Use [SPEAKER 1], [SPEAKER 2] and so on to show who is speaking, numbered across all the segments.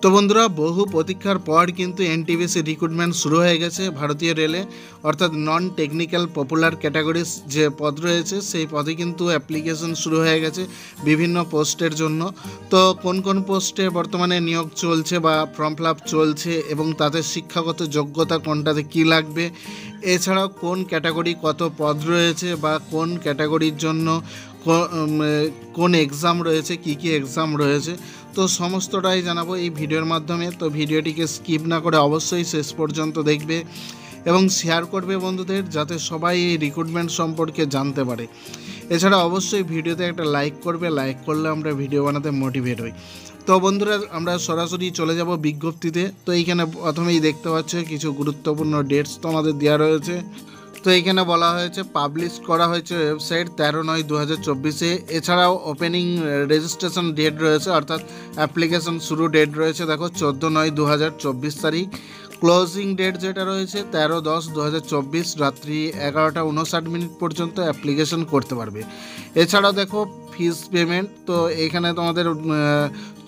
[SPEAKER 1] তো বন্ধুরা, বহু প্রতীক্ষার পর কিন্তু এনটিপিসি রিক্রুটমেন্ট শুরু হয়ে গেছে ভারতীয় রেলে। অর্থাৎ নন টেকনিক্যাল পপুলার ক্যাটাগরিজ যে পদ রয়েছে সেই পদে কিন্তু অ্যাপ্লিকেশন শুরু হয়ে গেছে বিভিন্ন পোস্টের জন্য। তো কোন কোন পোস্টে বর্তমানে নিয়োগ চলছে বা ফর্ম ফিল আপ চলছে এবং তাদের শিক্ষাগত যোগ্যতা কোনটাতে কী লাগবে, এছাড়াও কোন ক্যাটাগরি কত পদ রয়েছে বা কোন ক্যাটাগরির জন্য কোন এক্সাম রয়েছে, কি কি এক্সাম রয়েছে, তো সমস্তটাই জানাবো এই ভিডিওর মাধ্যমে। তো ভিডিওটিকে স্কিপ না করে অবশ্যই শেষ পর্যন্ত দেখবে এবং শেয়ার করবে বন্ধুদের, যাতে সবাই এই রিক্রুটমেন্ট সম্পর্কে জানতে পারে। এছাড়া অবশ্যই ভিডিওতে একটা লাইক করবে, লাইক করলে আমরা ভিডিও বানাতে মোটিভেট হই। তো বন্ধুরা, আমরা সরাসরি চলে যাব বিজ্ঞপ্তিতে। তো এইখানে প্রথমেই দেখতে পাচ্ছ কিছু গুরুত্বপূর্ণ ডেটস তোমাদের দেওয়া রয়েছে। তো এইখানে বলা হয়েছে পাবলিশ করা হয়েছে ওয়েবসাইট 13/9/2024-এ। এছাড়াও ওপেনিং রেজিস্ট্রেশন ডেট রয়েছে, অর্থাৎ অ্যাপ্লিকেশন শুরু ডেট রয়েছে দেখো 14/9/2024 তারিখ। ক্লোজিং ডেট যেটা রয়েছে 13/10/2024 রাত্রি 11টা 59 পর্যন্ত অ্যাপ্লিকেশন করতে পারবে। এছাড়াও দেখো ফিস পেমেন্ট, তো এখানে তোমাদের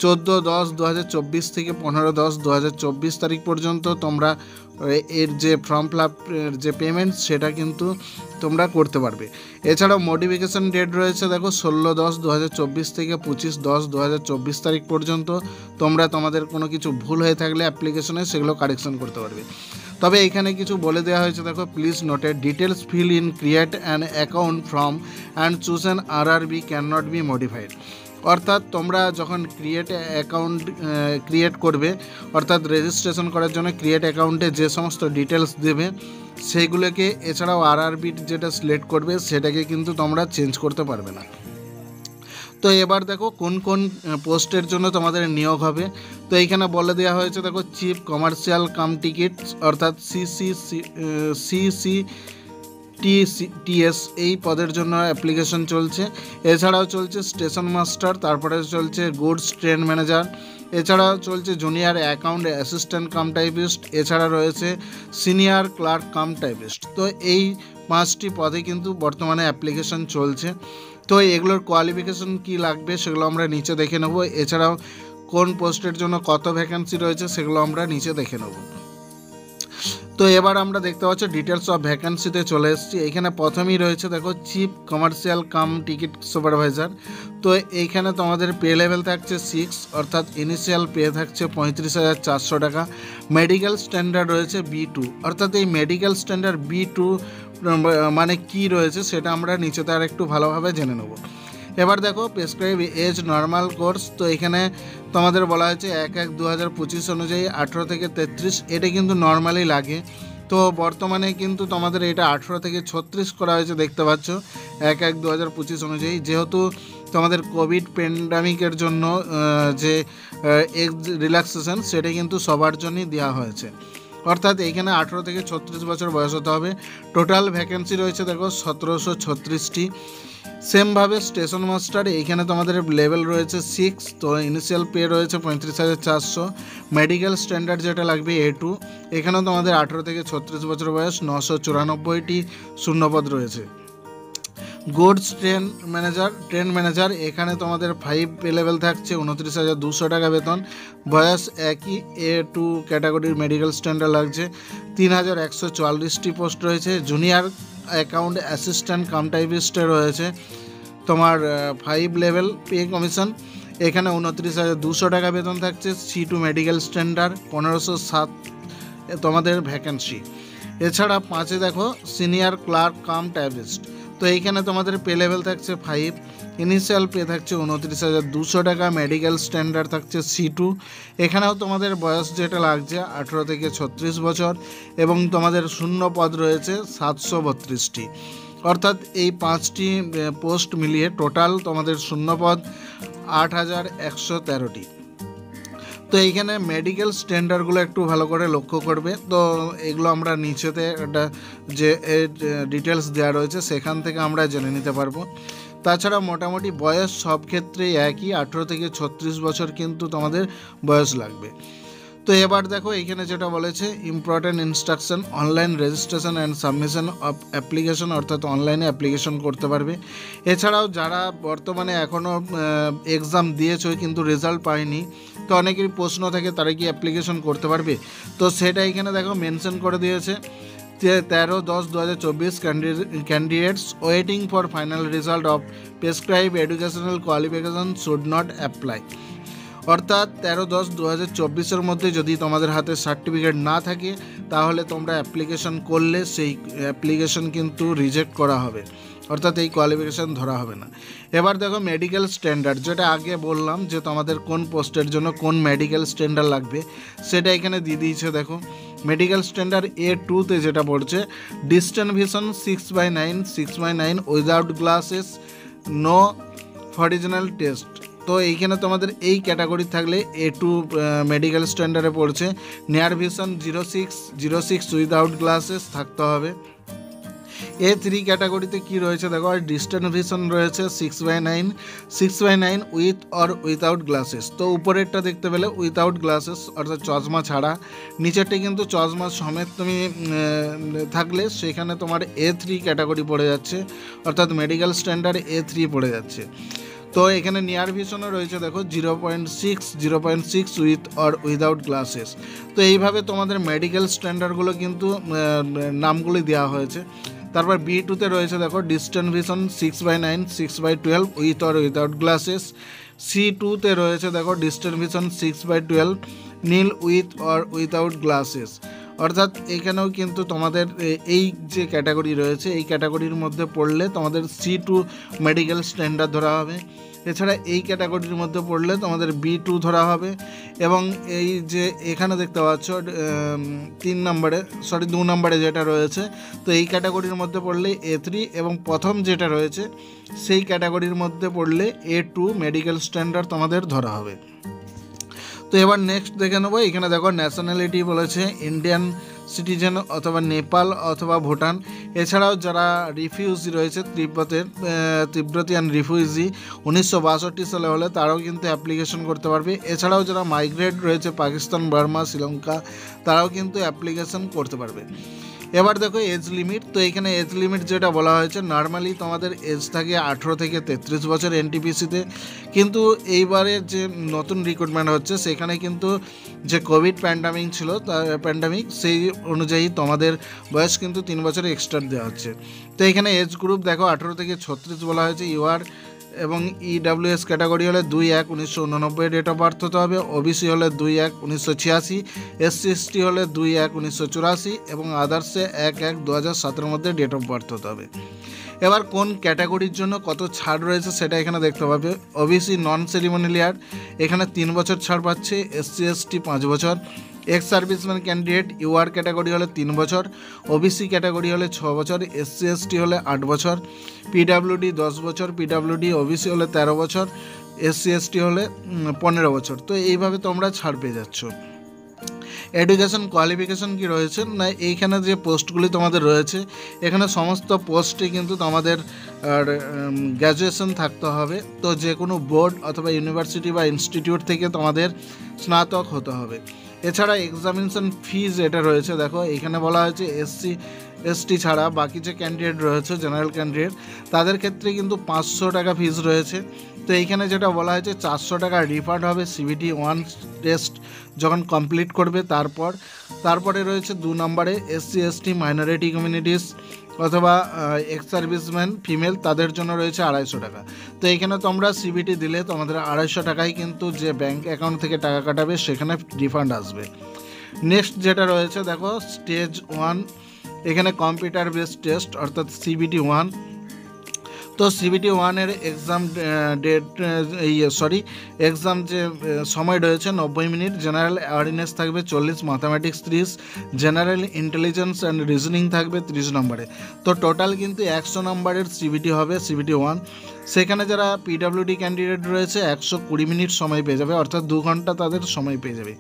[SPEAKER 1] 14/10/2024 থেকে 15/10/2024 তারিখ পর্যন্ত তোমরা এর যে ফর্ম ফিল আপ যে পেমেন্ট সেটা কিন্তু তোমরা করতে পারবে। এছাড়াও মডিফিকেশান ডেট রয়েছে দেখো 16/10/2024 থেকে 25/10/2024 তারিখ পর্যন্ত। তোমরা তোমাদের কোনো কিছু ভুল হয়ে থাকলে অ্যাপ্লিকেশনে সেগুলো কারেকশন করতে পারবে। তবে এখানে কিছু বলে দেওয়া হয়েছে দেখো, please noted details fill in create an account from and choose an RRB can not be modified. অর্থাৎ তোমরা যখন অ্যাকাউন্ট ক্রিয়েট করবে, অর্থাৎ রেজিস্ট্রেশন করার জন্য ক্রিয়েট অ্যাকাউন্টে যে সমস্ত ডিটেলস দেবে সেইগুলোকে, এছাড়াও আরআরবি যেটা সিলেক্ট করবে সেটাকে কিন্তু তোমরা চেঞ্জ করতে পারবে না। তো এবার দেখো কোন কোন পোস্টের জন্য তোমাদের নিয়োগ হবে। তো এইখানে বলে দেওয়া হয়েছে দেখো চিফ কমার্শিয়াল কাম টিকিটস, অর্থাৎ CCTS এই পদের জন্য অ্যাপ্লিকেশন চলছে। এছাড়াও চলছে স্টেশন মাস্টার, তারপরে চলছে গুডস ট্রেন ম্যানেজার, এছাড়াও চলছে junior account assistant cum typist, এছাড়া রয়েছে সিনিয়র ক্লার্ক কাম টাইপিস্ট। তো এই 5টি পদে কিন্তু বর্তমানে অ্যাপ্লিকেশন চলছে। তো এগুলোর কোয়ালিফিকেশন কি লাগবে সেগুলো আমরা নিচে দেখে নেব। এছাড়াও কোন পোস্টের জন্য কত ভ্যাকেন্সি রয়েছে সেগুলো আমরা নিচে দেখে নেব। তো এবার আমরা দেখতে পাচ্ছি ডিটেলস অফ ভ্যাকেন্সিতে চলে এসেছি। এখানে প্রথমেই রয়েছে দেখো chief commercial cum ticket supervisor. তো এইখানে তোমাদের পে লেভেল থাকছে 6, অর্থাৎ ইনিশিয়াল পে থাকছে 35,400 টাকা। মেডিকেল স্ট্যান্ডার্ড রয়েছে B2, অর্থাৎ এই মেডিকেল স্ট্যান্ডার্ড B2 মানে কি রয়েছে সেটা আমরা নিচেতে আর একটু ভালোভাবে জেনে নেব। এবার দেখো প্রেসক্রাইব এজ নর্মাল কোর্স, তো এখানে তোমাদের বলা হয়েছে 1/1/2025 অনুযায়ী 18 থেকে 33, এটা কিন্তু নর্মালি লাগে। তো বর্তমানে কিন্তু তোমাদের এটা 18 থেকে 36 করা হয়েছে দেখতে পাচ্ছ 1/1/2025 অনুযায়ী, যেহেতু তোমাদের কোভিড প্যান্ডামিকের জন্য যে এজ রিল্যাক্সেশন সেটা কিন্তু সবার জন্যই দেওয়া হয়েছে। অর্থাৎ এইখানে 18 থেকে 36 বছর বয়স হতে হবে। টোটাল ভ্যাকেন্সি রয়েছে দেখো 1736টি। সেমভাবে স্টেশন মাস্টার, এইখানে তোমাদের লেভেল রয়েছে 6, তো ইনিশিয়াল পে রয়েছে 35,400। মেডিকেল স্ট্যান্ডার্ড যেটা লাগবে A2, এখানেও তোমাদের 18 থেকে 36 বছর বয়স, 994টি শূন্যপদ রয়েছে। গুডস ট্রেন ম্যানেজার, এখানে তোমাদের 5 পে লেভেল থাকছে, 29,200 টাকা বেতন, বয়স একই। A2 ক্যাটাগরির মেডিকেল স্ট্যান্ডার্ড লাগছে। 3,144টি পোস্ট রয়েছে। জুনিয়র অ্যাকাউন্ট অ্যাসিস্ট্যান্ট কাম টাইপিস্টে রয়েছে তোমার 5 লেভেল পে কমিশন, এখানে 29,200 টাকা বেতন থাকছে। C2 মেডিকেল স্ট্যান্ডার্ড 1507 তোমাদের ভ্যাকেন্সি। এছাড়া 5-এ দেখো সিনিয়র ক্লার্ক কাম টাইপিস্ট, তো এইখানে তোমাদের পে লেভেল থাকছে 5, ইনিশিয়াল পে থাকছে 29,200 টাকা, মেডিকেল স্ট্যান্ডার্ড থাকছে C2, এখানেও তোমাদের বয়স যেটা লাগছে 18 থেকে 36 বছর এবং তোমাদের শূন্য পদ রয়েছে 732টি। অর্থাৎ এই 5টি পোস্ট মিলিয়ে টোটাল তোমাদের শূন্যপদ 8,113টি। তো এইখানে মেডিকেল স্ট্যান্ডার্ডগুলো একটু ভালো করে লক্ষ্য করবে। তো এগুলো আমরা নিচেতে একটা যে ডিটেলস দেওয়া রয়েছে সেখান থেকে আমরা জেনে নিতে পারবো। তাছাড়া মোটামুটি বয়স সব ক্ষেত্রেই একই, 18 থেকে 36 বছর কিন্তু তোমাদের বয়স লাগবে। তো এবার দেখো এখানে যেটা বলেছে important instruction, online registration and submission of application, অর্থাৎ অনলাইনে অ্যাপ্লিকেশন করতে পারবে। এছাড়াও যারা বর্তমানে এখনও এক্সাম দিয়েছো কিন্তু রেজাল্ট পায়নি, তো অনেকেরই প্রশ্ন থাকে তারা কি অ্যাপ্লিকেশন করতে পারবে, তো সেটা এখানে দেখো মেনশন করে দিয়েছে যে 13/10/2024 candidates waiting for final result of prescribe educational qualification should not apply. অর্থাৎ 13/10/2024 মধ্যে যদি তোমাদের হাতে সার্টিফিকেট না থাকে তাহলে তোমরা অ্যাপ্লিকেশন করলে সেই অ্যাপ্লিকেশন কিন্তু রিজেক্ট করা হবে, অর্থাৎ এই কোয়ালিফিকেশান ধরা হবে না। এবার দেখো মেডিকেল স্ট্যান্ডার্ড, যেটা আগে বললাম যে তোমাদের কোন পোস্টের জন্য কোন মেডিকেল স্ট্যান্ডার্ড লাগবে সেটা এখানে দিয়ে দিয়েছে। দেখো মেডিকেল স্ট্যান্ডার্ড A2-তে যেটা পড়ছে distance vision 6/9 without glasses, no original test. তো এইখানে তোমাদের এই ক্যাটাগরি থাকলে A2 মেডিকেল স্ট্যান্ডার্ডে পড়ছে। নিয়ার ভিশন 06 উইদাউট গ্লাসেস থাকতে হবে। A3 ক্যাটাগরিতে কি রয়েছে দেখো, আর ডিস্টেন্স ভিশন রয়েছে 6/9 উইথ অর উইথাউট গ্লাসেস। তো উপরেরটা দেখতে পেলে উইথাউট গ্লাসেস অর্থাৎ চশমা ছাড়া, নিচেরটা কিন্তু চশমা সমেত তুমি থাকলে সেখানে তোমার A3 ক্যাটাগরি পড়ে যাচ্ছে, অর্থাৎ মেডিকেল স্ট্যান্ডার্ড A3 পড়ে যাচ্ছে। তো এখানে নিয়ার ভিশনও রয়েছে দেখো 0.6 উইথ অর উইদাউট গ্লাসেস। তো এইভাবে তোমাদের মেডিকেল স্ট্যান্ডার্ডগুলো কিন্তু নামগুলি দেওয়া হয়েছে। তারপর B2-তে রয়েছে দেখো distance vision 6/9 with or without glasses. C2-তে রয়েছে দেখো ডিস্টেন্স ভিশন 6/12 নীল উইথ অর উইদাউট গ্লাসেস। অর্থাৎ এখানেও কিন্তু তোমাদের এই যে ক্যাটাগরি রয়েছে এই ক্যাটাগরির মধ্যে পড়লে তোমাদের C2 মেডিকেল স্ট্যান্ডার্ড ধরা হবে। এছাড়া এই ক্যাটাগরির মধ্যে পড়লে তোমাদের B2 ধরা হবে। এবং এই যে এখানে দেখতে পাচ্ছ 2 নম্বরে যেটা রয়েছে, তো এই ক্যাটাগরির মধ্যে পড়লে A3 এবং প্রথম যেটা রয়েছে সেই ক্যাটাগরির মধ্যে পড়লে A2 মেডিকেল স্ট্যান্ডার্ড তোমাদের ধরা হবে। তো এবার নেক্সট দেখে নেবো, এখানে দেখো ন্যাশনালিটি বলেছে ইন্ডিয়ান সিটিজেন অথবা নেপাল অথবা ভুটান। এছাড়াও যারা রিফিউজি রয়েছে তিব্বতিয়ান রিফিউজি 1962 সালে হলে তারাও কিন্তু অ্যাপ্লিকেশন করতে পারবে। এছাড়াও যারা মাইগ্রেট রয়েছে পাকিস্তান, বার্মা, শ্রীলঙ্কা তারাও কিন্তু অ্যাপ্লিকেশন করতে পারবে। এবার দেখো এজ লিমিট, তো এখানে এজ লিমিট যেটা বলা হয়েছে নর্মালি তোমাদের এজ থাকে 18 থেকে 33 বছর NTPC-তে, কিন্তু এইবারের যে নতুন রিক্রুটমেন্ট হচ্ছে সেখানে কিন্তু যে কোভিড প্যান্ডামিক সেই অনুযায়ী তোমাদের বয়স কিন্তু 3 বছর এক্সট্রা দেওয়া হচ্ছে। তো এখানে এজ গ্রুপ দেখো 18 থেকে 36 বলা হয়েছে। ইউআর এবং EWS ক্যাটাগরি হলে 2/1/1989 ডেট অফ বার্থ হতে হবে। OBC হলে 2/1/1986, SC/ST হলে 2/1/1984 এবং আদার্সে 1/1/2017 মধ্যে ডেট অফ বার্থ হতে হবে। এবার কোন ক্যাটাগরির জন্য কত ছাড় রয়েছে সেটা এখানে দেখতে পাবে। OBC নন সেরিমোনিয়াল এখানে 3 বছর ছাড় পাচ্ছে, SC/ST 5 বছর, ex serviceman candidate UR category হলে 3 বছর, OBC ক্যাটাগরি হলে 6 বছর, SC/ST হলে 8 বছর, PWD 10 বছর, PWD OBC হলে 13 বছর, SC/ST হলে 15 বছর। তো এইভাবে তোমরা ছাড় পেয়ে যাচ্ছ। এডুকেশন কোয়ালিফিকেশন কি রয়েছে না, এইখানে যে পোস্টগুলি তোমাদের রয়েছে এখানে সমস্ত পোস্টে কিন্তু তোমাদের গ্র্যাজুয়েশন থাকতে হবে। তো যে কোনো বোর্ড অথবা ইউনিভার্সিটি বা ইনস্টিটিউট থেকে তোমাদের স্নাতক হতে হবে। এছাড়া এক্সামিনেশন ফিজ এটা রয়েছে দেখো, এখানে বলা হয়েছে SC/ST ছাড়া বাকি যে ক্যান্ডিডেট রয়েছে জেনারেল ক্যান্ডিডেট তাদের ক্ষেত্রে কিন্তু 500 টাকা ফিজ রয়েছে। তো এইখানে যেটা বলা হয়েছে 400 টাকা রিফান্ড হবে CBT 1 টেস্ট যখন কমপ্লিট করবে। তারপরে রয়েছে 2 নম্বরে SC/ST মাইনরিটি কমিউনিটিস অথবা এক্স সার্ভিসম্যান ফিমেল তাদের জন্য রয়েছে 250 টাকা। তো এইখানে তোমরা CBT দিলে তোমাদের 250 টাকায় কিন্তু যে ব্যাঙ্ক অ্যাকাউন্ট থেকে টাকা কাটাবে সেখানে রিফান্ড আসবে। নেক্সট যেটা রয়েছে দেখো স্টেজ 1, এখানে কম্পিউটার বেসড টেস্ট অর্থাৎ CBT 1। তো CBT 1-এর এক্সাম এক্সাম যে সময় রয়েছে 90 মিনিট, জেনারেল অ্যাওয়ারনেস থাকবে 40, mathematics 30, general intelligence and reasoning থাকবে 30 নম্বরে। তো টোটাল কিন্তু 100 নম্বরের CBT হবে CBT 1। সেখানে যারা PWD ক্যান্ডিডেট রয়েছে 120 মিনিট সময় পেয়ে যাবে, অর্থাৎ 2 ঘন্টা তাদের সময় পেয়ে যাবে।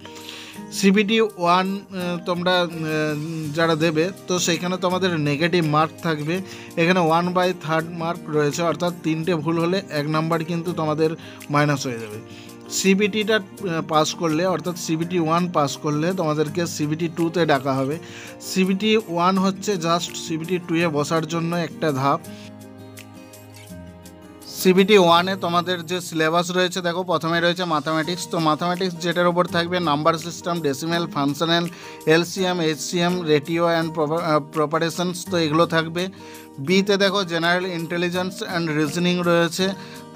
[SPEAKER 1] CBT 1 তোমরা যারা দেবে তো সেখানে তোমাদের নেগেটিভ মার্ক থাকবে, এখানে 1/3 মার্ক রয়েছে, অর্থাৎ 3টে ভুল হলে 1 নাম্বার কিন্তু তোমাদের মাইনাস হয়ে যাবে। সিবিটিটা পাস করলে অর্থাৎ সিবিটি 1 পাস করলে তোমাদেরকে সিবিটি 2তে ডাকা হবে। সিবিটি 1 হচ্ছে জাস্ট সিবিটি 2-এ বসার জন্য একটা ধাপ। সিবিটি 1-এ তোমাদের যে সিলেবাস রয়েছে দেখো, প্রথমে রয়েছে ম্যাথামেটিক্স। তো ম্যাথামেটিক্স যেটার ওপর থাকবে number system, decimal, functional, LCM, HCM, ratio and proportions, তো এগুলো থাকবে। বিতে দেখো জেনারেল ইন্টেলিজেন্স অ্যান্ড রিজনিং রয়েছে।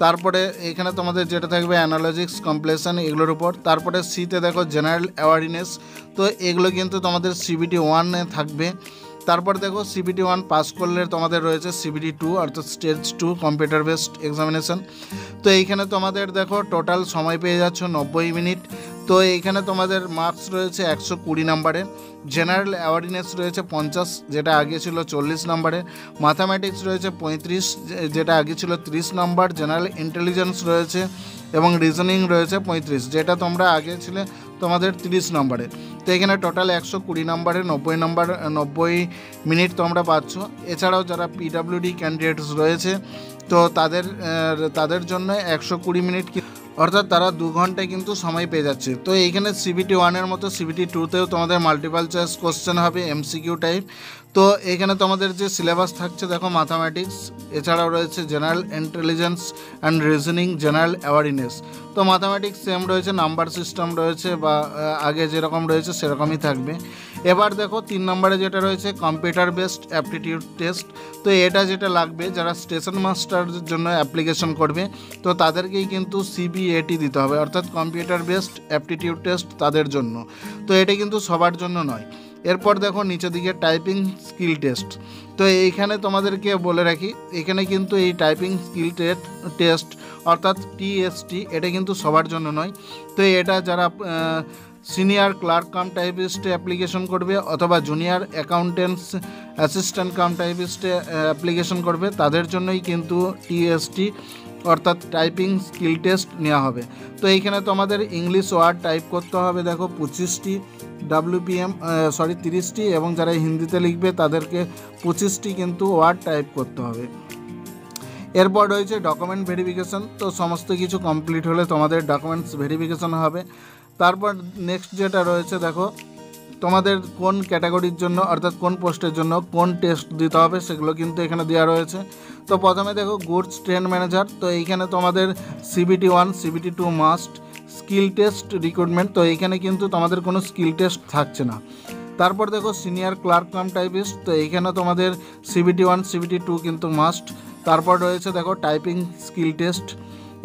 [SPEAKER 1] তারপরে এখানে তোমাদের যেটা থাকবে অ্যানালজিক্স, কমপ্লেশন, এগুলোর উপর। তারপরে সিতে দেখো জেনারেল অ্যাওয়ারনেস, তো এগুলো কিন্তু তোমাদের সিবিটি 1-এ থাকবে। তারপর দেখো সিবিটি 1 পাস করলে তোমাদের রয়েছে সিবিটি 2 অর্থাৎ স্টেজ 2 কম্পিউটার বেসড এক্সামিনেশন। তো এইখানে তোমাদের দেখো টোটাল সময় পেয়ে যাচ্ছ 90 মিনিট। তো এইখানে তোমাদের মার্কস রয়েছে 120 নাম্বারে। জেনারেল অ্যাওয়ারনেস রয়েছে 50, যেটা আগে ছিল 40 নাম্বারে। ম্যাথামেটিক্স রয়েছে 35, যেটা আগে ছিল 30 নাম্বার। জেনারেল ইন্টেলিজেন্স রয়েছে এবং রিজনিং রয়েছে 35, যেটা তোমরা আগে ছিলে তোমাদের 30 নম্বরে। তো এখানে টোটাল 120 নম্বরে 90 মিনিট তোমরা পাচ্ছ। এছাড়াও যারা পিডাব্লিউডি ক্যান্ডিডেটস রয়েছে তো তাদের জন্য 120 মিনিট, অর্থাৎ তারা 2 ঘন্টায় কিন্তু সময় পেয়ে যাচ্ছে। তো এইখানে সিবিটি 1-এর মতো সিবিটি 2-তেও তোমাদের মাল্টিপাল চয়েস কোশ্চেন হবে, এমসিকিউ টাইপ। তো এখানে তোমাদের যে সিলেবাস থাকছে দেখো, ম্যাথামেটিক্স, এছাড়াও রয়েছে general intelligence and reasoning, general awareness. তো ম্যাথামেটিক্স সেম রয়েছে, নাম্বার সিস্টেম রয়েছে বা আগে যেরকম রয়েছে সেরকমই থাকবে। এবার দেখো 3 নম্বরে যেটা রয়েছে কম্পিউটার বেসড অ্যাপটিটিউড টেস্ট। তো এটা যেটা লাগবে যারা স্টেশন মাস্টারের জন্য অ্যাপ্লিকেশন করবে তো তাদেরকেই কিন্তু সিবিএটি দিতে হবে, অর্থাৎ কম্পিউটার বেসড অ্যাপটিটিউড টেস্ট তাদের জন্য। তো এটা কিন্তু সবার জন্য নয়। এরপর দেখো নিচের দিকে টাইপিং স্কিল টেস্ট। তো এইখানে তোমাদেরকে বলে রাখি, এখানে কিন্তু এই টাইপিং স্কিল টেস্ট অর্থাৎ টিএসটি এটা কিন্তু সবার জন্য নয়। তো এটা যারা সিনিয়র ক্লার্ক কাম টাইপিস্টে অ্যাপ্লিকেশন করবে অথবা জুনিয়র অ্যাকাউন্টেন্টস অ্যাসিস্ট্যান্ট কাম টাইপিস্টে অ্যাপ্লিকেশন করবে তাদের জন্যই কিন্তু টিএসটি অর্থাৎ টাইপিং স্কিল টেস্ট নেওয়া হবে। তো এইখানে তোমাদের ইংলিশ ওয়ার্ড টাইপ করতে হবে দেখো 25টি, WPM 30টি, এবং যারা হিন্দিতে লিখবে তাদেরকে 25টি কিন্তু ওয়ার্ড টাইপ করতে হবে। এরপর রয়েছে ডকুমেন্ট ভেরিফিকেশন। তো সমস্ত কিছু কমপ্লিট হলে তোমাদের ডকুমেন্টস ভেরিফিকেশন হবে। তারপর নেক্সট যেটা রয়েছে দেখো, তোমাদের কোন ক্যাটাগরির জন্য অর্থাৎ কোন পোস্টের জন্য কোন টেস্ট দিতে হবে সেগুলো কিন্তু এখানে দেওয়া রয়েছে। তো প্রথমে দেখো গুডস ট্রেন ম্যানেজার। তো এইখানে তোমাদের CBT 1, CBT 2 must. Skill test recruitment, তো এইখানে কিন্তু তোমাদের কোনো স্কিল টেস্ট থাকছে না। তারপর দেখো সিনিয়র ক্লার্ক কাম টাইপিস্ট। তো এইখানে তোমাদের সিবিটি 1, সিবিটি 2 কিন্তু মাস্ট। তারপর রয়েছে দেখো টাইপিং স্কিল টেস্ট।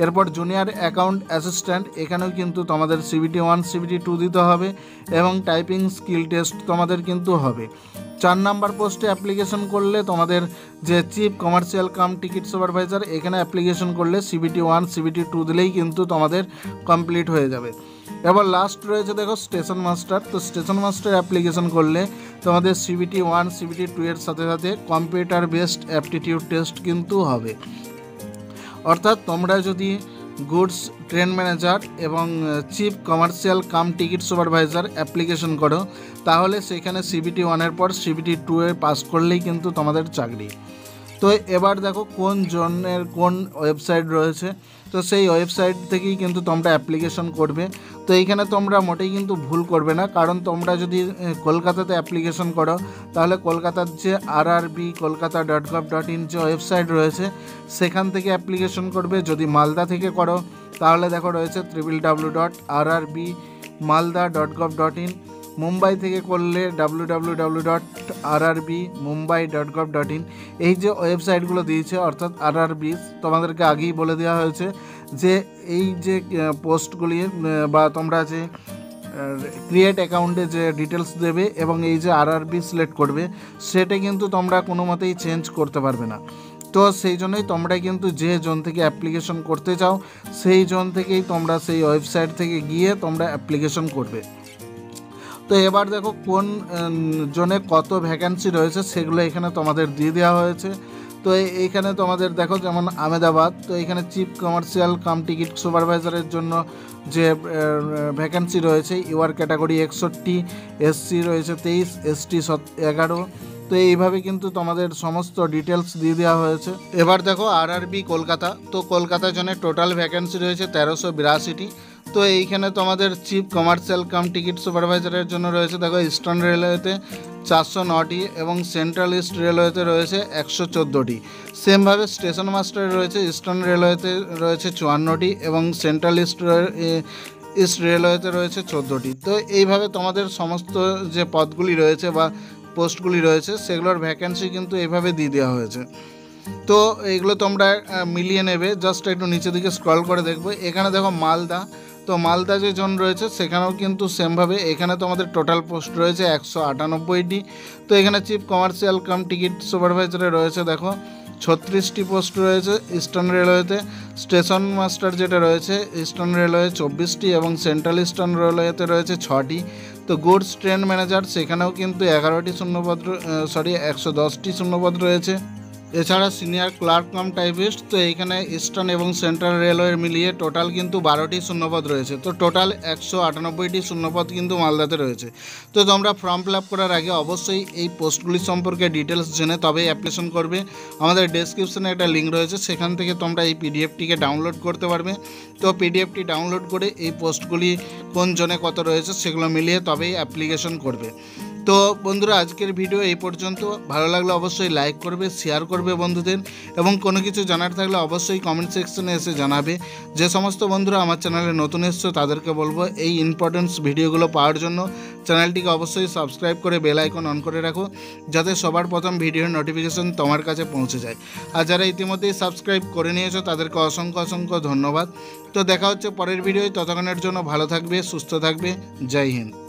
[SPEAKER 1] এরপর জুনিয়র অ্যাকাউন্ট অ্যাসিস্ট্যান্ট, এখানেও কিন্তু তোমাদের সিবিটি 1, সিবিটি 2 দিতে হবে এবং টাইপিং স্কিল টেস্ট তোমাদের কিন্তু হবে। 4 নাম্বার পোস্টে অ্যাপ্লিকেশন করলে তোমাদের যে chief commercial cum ticket supervisor, এখানে অ্যাপ্লিকেশন করলে সিবিটি 1, সিবিটি 2 দিলেই কিন্তু তোমাদের কমপ্লিট হয়ে যাবে। এবার লাস্ট রয়েছে দেখো স্টেশন মাস্টার। তো স্টেশন মাস্টার অ্যাপ্লিকেশন করলে তোমাদের সিবিটি 1, সিবিটি 2 এর সাথে সাথে কম্পিউটার বেসড অ্যাপটিটিউড টেস্ট কিন্তু হবে। অর্থাৎ তোমরা যদি গুডস ট্রেন ম্যানেজার এবং chief commercial cum ticket supervisor application করো তাহলে সেখানে সিবিটি 1-এর পর সিবিটি 2-এ পাস করলেই কিন্তু তোমাদের চাকরি। তো এবার দেখো কোন জনের কোন ওয়েবসাইট রয়েছে, তো সেই ওয়েবসাইট থেকেই কিন্তু তোমরা অ্যাপ্লিকেশন করবে। তো এইখানে তোমরা মোটেই কিন্তু ভুল করবে না, কারণ তোমরা যদি কলকাতাতে অ্যাপ্লিকেশন করো তাহলে কলকাতার যে rrbkolkata.gov.in যে ওয়েবসাইট রয়েছে সেখান থেকে অ্যাপ্লিকেশন করবে। যদি মালদা থেকে করো তাহলে দেখো রয়েছে www.rrbmalda.gov.in। মুম্বাই থেকে করলে www.rrbmumbai.gov.in। এই যে ওয়েবসাইটগুলো দিয়েছে অর্থাৎ আরআরবি, তোমাদেরকে আগেই বলে দেওয়া হয়েছে যে এই যে পোস্টগুলি বা তোমরা যে ক্রিয়েট অ্যাকাউন্টে যে ডিটেলস দেবে এবং এই যে আরআরবি সিলেক্ট করবে সেটা কিন্তু তোমরা কোনো মতেই চেঞ্জ করতে পারবে না। তো সেই জন্যই তোমরা কিন্তু যে জোন থেকে অ্যাপ্লিকেশন করতে চাও সেই জোন থেকেই তোমরা সেই ওয়েবসাইট থেকে গিয়ে তোমরা অ্যাপ্লিকেশন করবে। তো এবার দেখো কোন জোনে কত ভ্যাকেন্সি রয়েছে সেগুলো এখানে তোমাদের দিয়ে দেওয়া হয়েছে। তো এইখানে তোমাদের দেখো যেমন আহমেদাবাদ, তো এখানে চিফ কমার্শিয়াল কাম টিকিট সুপারভাইজারের জন্য যে ভ্যাকেন্সি রয়েছে ইউআর ক্যাটাগরি 61, এসসি রয়েছে 23, এসটি 11। তো এইভাবে কিন্তু তোমাদের সমস্ত ডিটেলস দিয়ে দেওয়া হয়েছে। এবার দেখো আরআরবি কলকাতা। তো কলকাতার জন্য টোটাল ভ্যাকেন্সি রয়েছে 1382টি। তো এইখানে তোমাদের চিফ কমার্শিয়াল কাম টিকিট সুপারভাইজারের জন্য রয়েছে দেখো ইস্টার্ন রেলওয়েতে 409টি এবং সেন্ট্রাল ইস্ট রেলওয়েতে রয়েছে 114টি। সেমভাবে স্টেশন মাস্টারে রয়েছে ইস্টার্ন রেলওয়েতে রয়েছে 54টি এবং সেন্ট্রাল ইস্ট রেলওয়েতে রয়েছে 14টি। তো এইভাবে তোমাদের সমস্ত যে পদগুলি রয়েছে বা পোস্টগুলি রয়েছে সেগুলোর ভ্যাকেন্সি কিন্তু এইভাবে দিয়ে দেওয়া হয়েছে। তো এইগুলো তোমরা মিলিয়ে নেবে। জাস্ট একটু নিচের দিকে স্ক্রল করে দেখবে, এখানে দেখো মালদা, তো মালদা যে জোন রয়েছে সেখানেও কিন্তু সেমভাবে এখানে তোমাদের টোটাল পোস্ট রয়েছে 198টি। তো এখানে চিফ কমার্শিয়াল কাম টিকিট সুপারভাইজারে রয়েছে দেখো 36টি পোস্ট রয়েছে ইস্টার্ন রেলওয়েতে। স্টেশন মাস্টার যেটা রয়েছে ইস্টার্ন রেলওয়ে 24টি এবং সেন্ট্রাল ইস্টার্ন রেলওয়েতে রয়েছে 6টি। তো গুডস ট্রেন ম্যানেজার সেখানেও কিন্তু 11টি শূন্যপদ 110টি শূন্যপদ রয়েছে। এছাড়া সিনিয়র ক্লার্ক কাম টাইপিস্ট, তো এইখানে ইস্টার্ন এবং সেন্ট্রাল রেলওয়ের মিলিয়ে টোটাল কিন্তু 12টি শূন্যপদ রয়েছে। তো টোটাল 198টি শূন্যপদ কিন্তু মালদাতে রয়েছে। তো তোমরা ফর্ম ফিল আপ করার আগে অবশ্যই এই পোস্টগুলি সম্পর্কে ডিটেলস জেনে তবেই অ্যাপ্লিকেশন করবে। আমাদের ডেসক্রিপশনে একটা লিঙ্ক রয়েছে, সেখান থেকে তোমরা এই পিডিএফটিকে ডাউনলোড করতে পারবে। তো পিডিএফটি ডাউনলোড করে এই পোস্টগুলি কোন জোনে কত রয়েছে সেগুলো মিলিয়ে তবেই অ্যাপ্লিকেশন করবে। তো বন্ধুরা আজকের ভিডিও এই পর্যন্ত। ভালো লাগলে অবশ্যই লাইক করবে, শেয়ার করবে বন্ধুদের, এবং কোনো কিছু জানার থাকলে অবশ্যই কমেন্ট সেকশনে এসে জানাবে। যে সমস্ত বন্ধুরা আমার চ্যানেলে নতুন এসছো তাদেরকে বলবো এই ইম্পর্টেন্স ভিডিওগুলো পাওয়ার জন্য চ্যানেলটিকে অবশ্যই সাবস্ক্রাইব করে বেল আইকন অন করে রাখো, যাতে সবার প্রথম ভিডিওর নোটিফিকেশন তোমার কাছে পৌঁছে যায়। আর যারা ইতিমধ্যেই সাবস্ক্রাইব করে নিয়েছো তাদেরকে অসংখ্য অসংখ্য ধন্যবাদ। তো দেখা হচ্ছে পরের ভিডিওয়, ততক্ষণের জন্য ভালো থাকবে, সুস্থ থাকবে। জয় হিন্দ।